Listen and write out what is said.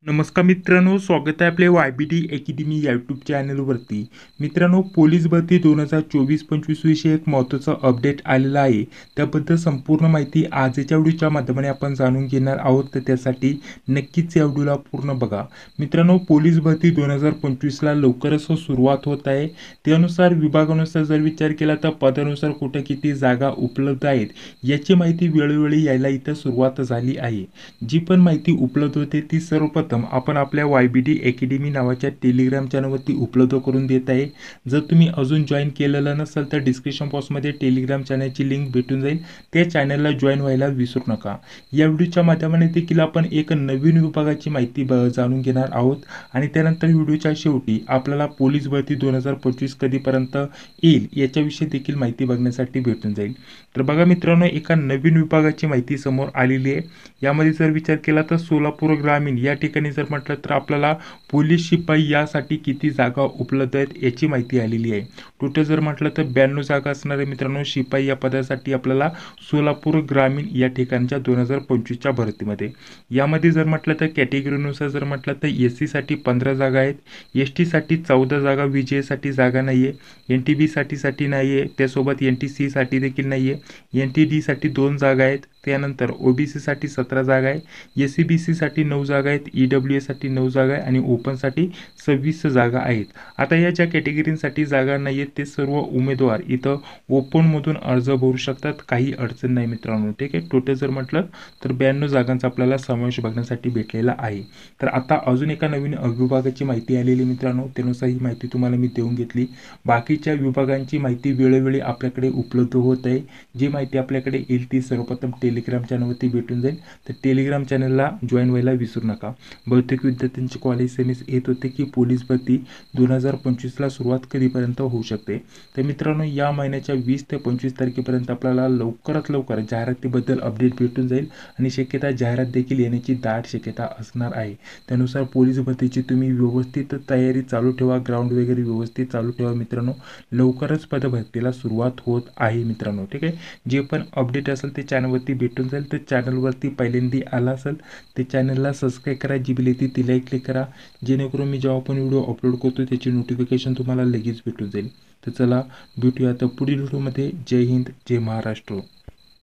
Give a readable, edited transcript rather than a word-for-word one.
नमस्कार मित्रांनो, स्वागत आहे आपले YBD अकॅडमी यूट्यूब चॅनलवरती। मित्रांनो, पोलीस भरती 2024-25 विषयी एक महत्त्वाचा अपडेट आलेला आहे। त्याबद्दल संपूर्ण माहिती आजच्या व्हिडिओच्या माध्यमाने आपण जाणून घेणार आहोत, तर त्यासाठी नक्कीच या व्हिडिओला पूर्ण बघा। मित्रांनो, पोलीस भरती 2025 ला लवकरच सुरुवात होत आहे। त्यानुसार विभागानुसार जर विचार केला तर पदानुसार कुठे किती जागा उपलब्ध आहेत याची माहिती वेळोवेळी यायला इथं सुरुवात झाली आहे। जी पण माहिती उपलब्ध होते ती सर्वप्रथम आपण आपल्या YBD अकॅडमी नावाच्या टेलिग्राम चॅनलवरती उपलब्ध करून देत आहे। जर तुम्ही अजून जॉईन केलेलं नसेल तर डिस्क्रिप्शन बॉक्समध्ये टेलिग्राम चॅनलची लिंक भेटून जाईल, त्या चॅनलला जॉईन व्हायला विसरू नका। या व्हिडिओच्या माध्यमाने देखील आपण एक नवीन विभागाची माहिती जाणून घेणार आहोत आणि त्यानंतर व्हिडिओच्या शेवटी आपल्याला पोलीस भरती 2025 कधीपर्यंत येईल याच्याविषयी देखील माहिती बघण्यासाठी भेटून जाईल। तर बघा मित्रांनो, एका नवीन विभागाची माहिती समोर आलेली आहे। यामध्ये जर विचार केला तर सोलापूर ग्रामीण या ठिकाणी जर म्हटलं तर आपल्याला पोलीस शिपाई यासाठी किती जागा उपलब्ध आहेत याची माहिती आलेली आहे। टोटल जर म्हटलं तर 92 जागा असणार आहे मित्रांनो शिपाई या पदासाठी आपल्याला सोलापूर ग्रामीण या ठिकाणच्या 2025 च्या भरतीमध्ये। यामध्ये जर म्हटलं तर कॅटेगरीनुसार जर म्हटलं तर SC साठी 15 जागा आहेत, ST साठी 14 जागा, VJ साठी जागा नाहीये, NTB साठी नाहीये, त्यासोबत NTC साठी देखील नाहीये, NTD साठी 2 जागा आहेत, त्यानंतर OBC साठी 17 जागा आहे, SCBC साठी 9 जागा आहेत, EWS साठी 9 जागा आहे आणि ओपन साठी 26 जागा आहेत। आता या ज्या कॅटेगरीसाठी जागा नाहीयेत ते सर्व उमेदवार इथं ओपन मधून अर्ज भरू शकतात, काही अडचण नाही मित्रांनो, ठीक आहे। टोटल जर म्हटलं तर 92 जागांचा आपल्याला समावेश बघण्यासाठी भेटलेला आहे। तर आता अजून एका नवीन विभागाची माहिती आलेली मित्रांनो, त्यानुसार ही माहिती तुम्हाला मी देऊन घेतली। बाकीच्या विभागांची माहिती वेळोवेळी आपल्याकडे उपलब्ध होत आहे। जी माहिती आपल्याकडे येईल ती सर्वप्रथम टेलिग्राम चॅनलवरती भेटून जाईल, तर टेलिग्राम चॅनलला जॉईन व्हायला विसरू नका। बहुतेक विद्यार्थ्यांचे कॉल SMS येत होते की पोलीस भरती 2025 ला सुरुवात कधीपर्यंत होऊ शकते। तर मित्रांनो, या महिन्याच्या 20 ते 25 तारखेपर्यंत आपल्याला लवकरात लवकर जाहिरातीबद्दल अपडेट भेटून जाईल आणि शक्यता जाहिरात देखील येण्याची दाट शक्यता असणार आहे। त्यानुसार पोलीस भरतीची तुम्ही व्यवस्थित तयारी चालू ठेवा, ग्राउंड वगैरे व्यवस्थित चालू ठेवा मित्रांनो। लवकरच पदभरतीला सुरुवात होत आहे मित्रांनो, ठीक आहे। जे पण अपडेट असेल ते चॅनलवरती भेटून जाईल। तर चॅनलवरती पहिल्यांदा आला असेल ते चॅनलला सबस्क्राईब करा, जी बेल येते तिला क्लिक करा, जेणेकरून मी जेव्हा पण व्हिडिओ अपलोड करतो त्याची नोटिफिकेशन तुम्हाला लगेच भेटून जाईल। तर चला भेटूया आता पुढील व्हिडिओमध्ये। जय हिंद, जय महाराष्ट्र।